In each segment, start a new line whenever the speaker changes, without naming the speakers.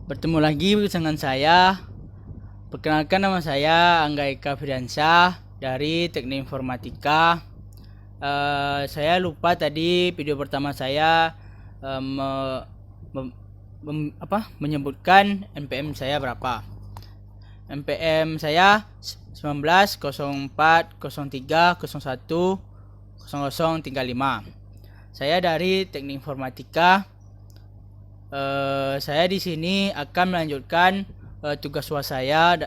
Bertemu lagi dengan saya. Perkenalkan, nama saya Angga Eka Firdansyah dari Teknik Informatika. Saya lupa tadi video pertama saya menyebutkan NPM saya berapa. NPM saya 19 04 03 01 0035. Saya dari Teknik Informatika. Saya di sini akan melanjutkan tugas UAS saya,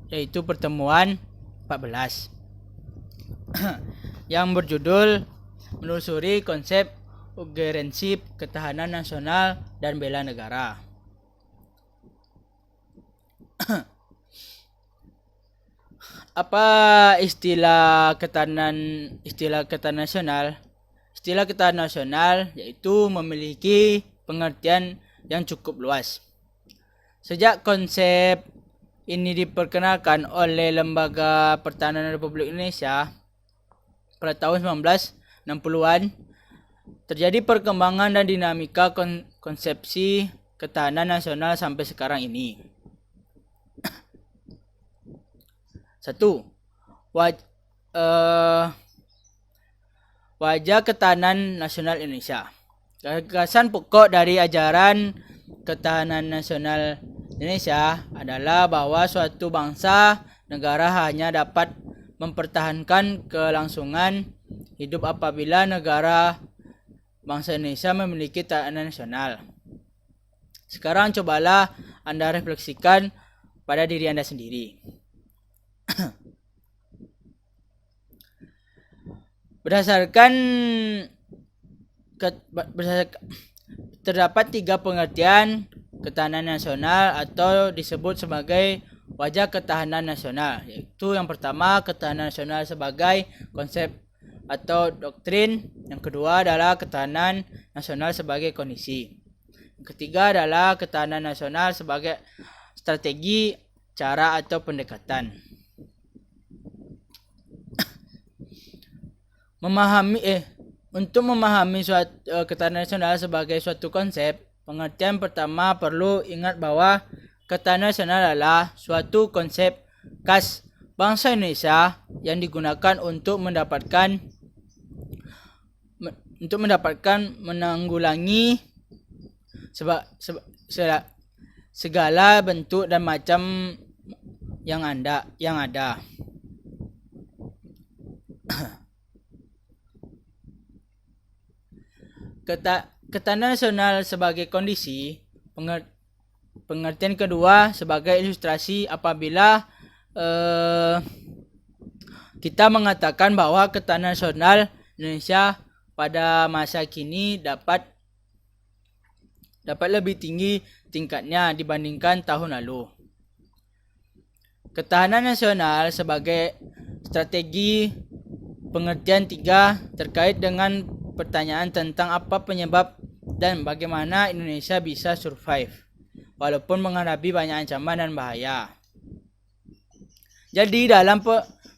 yaitu pertemuan 14 yang berjudul menelusuri konsep urgensi ketahanan nasional dan bela negara. Apa istilah ketahanan nasional? Istilah ketahanan nasional yaitu memiliki pengertian yang cukup luas. Sejak konsep ini diperkenalkan oleh Lembaga Pertahanan Republik Indonesia pada tahun 1960-an, terjadi perkembangan dan dinamika konsepsi ketahanan nasional sampai sekarang ini. 1. Wajah ketahanan nasional Indonesia. Gagasan pokok dari ajaran ketahanan nasional Indonesia adalah bahwa suatu bangsa negara hanya dapat mempertahankan kelangsungan hidup apabila negara bangsa Indonesia memiliki ketahanan nasional. Sekarang cobalah Anda refleksikan pada diri Anda sendiri. Berdasarkan terdapat 3 pengertian ketahanan nasional atau disebut sebagai wajah ketahanan nasional, yaitu yang pertama ketahanan nasional sebagai konsep atau doktrin, yang kedua adalah ketahanan nasional sebagai kondisi, yang ketiga adalah ketahanan nasional sebagai strategi, cara atau pendekatan. Untuk memahami ketahanan nasional sebagai suatu konsep, pengertian pertama perlu ingat bahwa ketahanan nasional adalah suatu konsep khas bangsa Indonesia yang digunakan untuk menanggulangi segala bentuk dan macam yang ada. Ketahanan nasional sebagai kondisi, pengertian kedua sebagai ilustrasi apabila kita mengatakan bahwa ketahanan nasional Indonesia pada masa kini dapat lebih tinggi tingkatnya dibandingkan tahun lalu. Ketahanan nasional sebagai strategi, pengertian 3 terkait dengan pertanyaan tentang apa penyebab dan bagaimana Indonesia bisa survive walaupun menghadapi banyak ancaman dan bahaya. Jadi dalam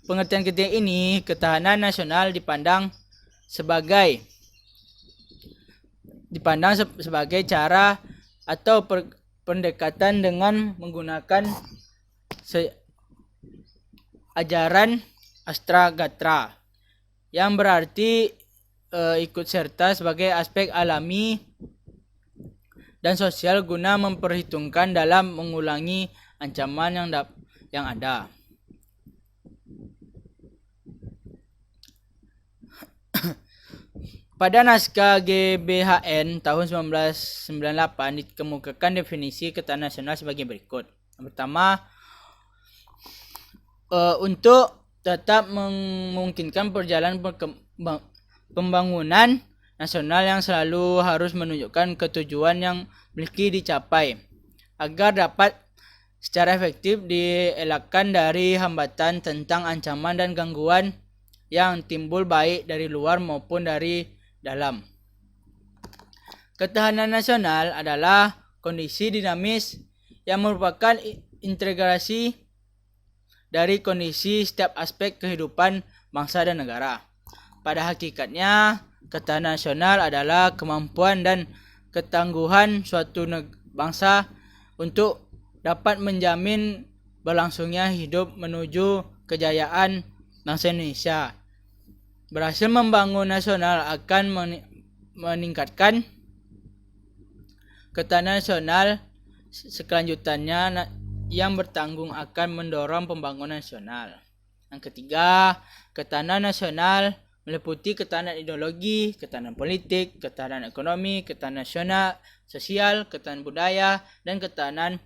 pengertian ketiga ini, ketahanan nasional dipandang sebagai cara atau pendekatan dengan menggunakan ajaran Astragatra, yang berarti ikut serta sebagai aspek alami dan sosial guna memperhitungkan dalam mengulangi ancaman yang ada. Pada naskah GBHN tahun 1998 dikemukakan definisi ketahanan nasional sebagai berikut. Yang pertama, untuk tetap memungkinkan perjalanan pembangunan nasional yang selalu harus menunjukkan ketujuan yang memiliki dicapai agar dapat secara efektif dielakkan dari hambatan tentang ancaman dan gangguan yang timbul baik dari luar maupun dari dalam. Ketahanan nasional adalah kondisi dinamis yang merupakan integrasi dari kondisi setiap aspek kehidupan bangsa dan negara. Pada hakikatnya, ketahanan nasional adalah kemampuan dan ketangguhan suatu bangsa untuk dapat menjamin berlangsungnya hidup menuju kejayaan bangsa Indonesia. Berhasil membangun nasional akan meningkatkan ketahanan nasional selanjutnya yang bertanggung akan mendorong pembangunan nasional. Yang ketiga, ketahanan nasional meliputi ketahanan ideologi, ketahanan politik, ketahanan ekonomi, ketahanan nasional, sosial, ketahanan budaya, dan ketahanan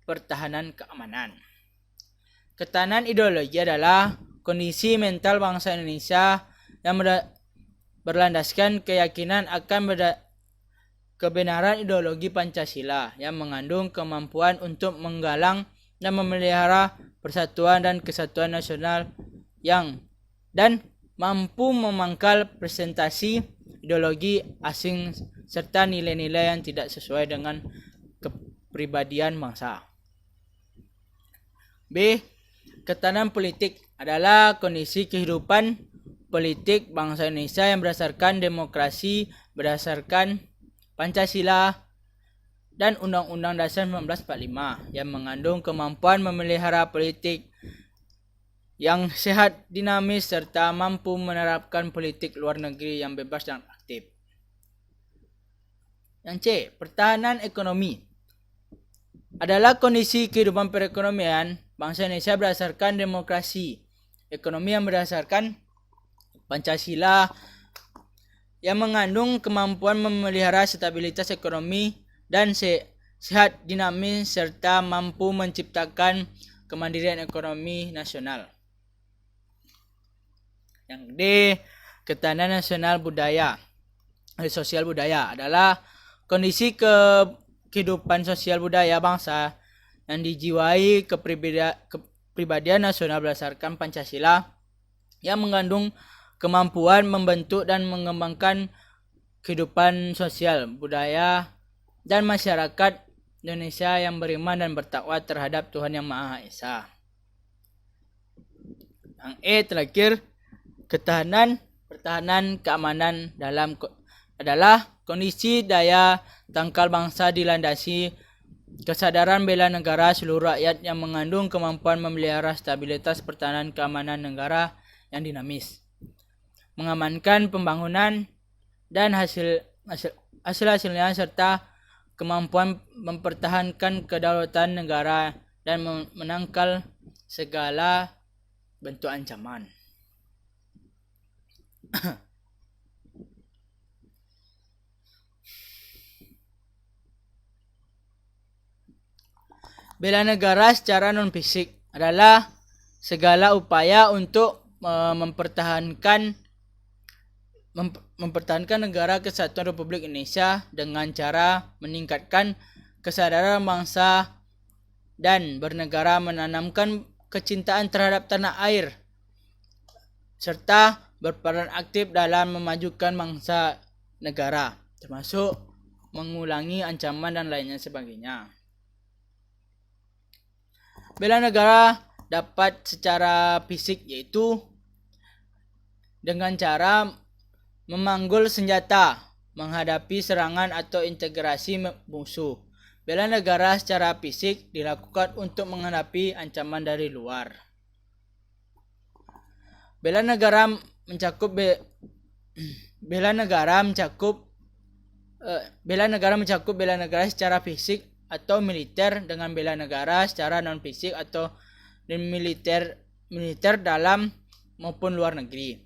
pertahanan keamanan. Ketahanan ideologi adalah kondisi mental bangsa Indonesia yang berlandaskan keyakinan akan kebenaran ideologi Pancasila yang mengandung kemampuan untuk menggalang dan memelihara persatuan dan kesatuan nasional dan mampu memangkal presentasi ideologi asing serta nilai-nilai yang tidak sesuai dengan kepribadian bangsa. B. Ketahanan politik adalah kondisi kehidupan politik bangsa Indonesia yang berdasarkan demokrasi, berdasarkan Pancasila dan Undang-Undang Dasar 1945 yang mengandung kemampuan memelihara politik yang sehat, dinamis, serta mampu menerapkan politik luar negeri yang bebas dan aktif. Yang C. Pertahanan ekonomi adalah kondisi kehidupan perekonomian bangsa Indonesia berdasarkan demokrasi, ekonomi yang berdasarkan Pancasila yang mengandung kemampuan memelihara stabilitas ekonomi dan sehat, dinamis, serta mampu menciptakan kemandirian ekonomi nasional. Yang D. Ketahanan nasional sosial budaya adalah kondisi kehidupan sosial budaya bangsa yang dijiwai kepribadian nasional berdasarkan Pancasila yang mengandung kemampuan membentuk dan mengembangkan kehidupan sosial, budaya, dan masyarakat Indonesia yang beriman dan bertakwa terhadap Tuhan Yang Maha Esa. Yang E terakhir, pertahanan keamanan adalah kondisi daya tangkal bangsa dilandasi kesadaran bela negara seluruh rakyat yang mengandung kemampuan memelihara stabilitas pertahanan keamanan negara yang dinamis, mengamankan pembangunan dan hasil-hasilnya serta kemampuan mempertahankan kedaulatan negara dan menangkal segala bentuk ancaman. Bela negara secara non-fisik adalah segala upaya untuk mempertahankan negara kesatuan Republik Indonesia dengan cara meningkatkan kesadaran bangsa dan bernegara, menanamkan kecintaan terhadap tanah air, serta berperan aktif dalam memajukan bangsa negara, termasuk mengulangi ancaman dan lainnya sebagainya. Bela negara dapat secara fisik yaitu dengan cara memanggul senjata menghadapi serangan atau integrasi musuh. Bela negara secara fisik dilakukan untuk menghadapi ancaman dari luar. Bela negara mencakup bela negara secara fisik atau militer dengan bela negara secara non fisik atau militer dalam maupun luar negeri.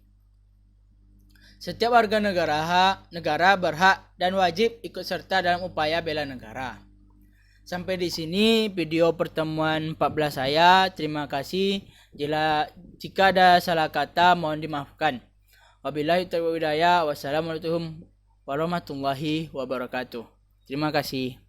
Setiap warga negara berhak dan wajib ikut serta dalam upaya bela negara. Sampai di sini video pertemuan 14 saya. Terima kasih. Jika ada salah kata mohon dimaafkan. Wabillahi taufiq wal hidayah. Wassalamualaikum warahmatullahi wabarakatuh. Terima kasih.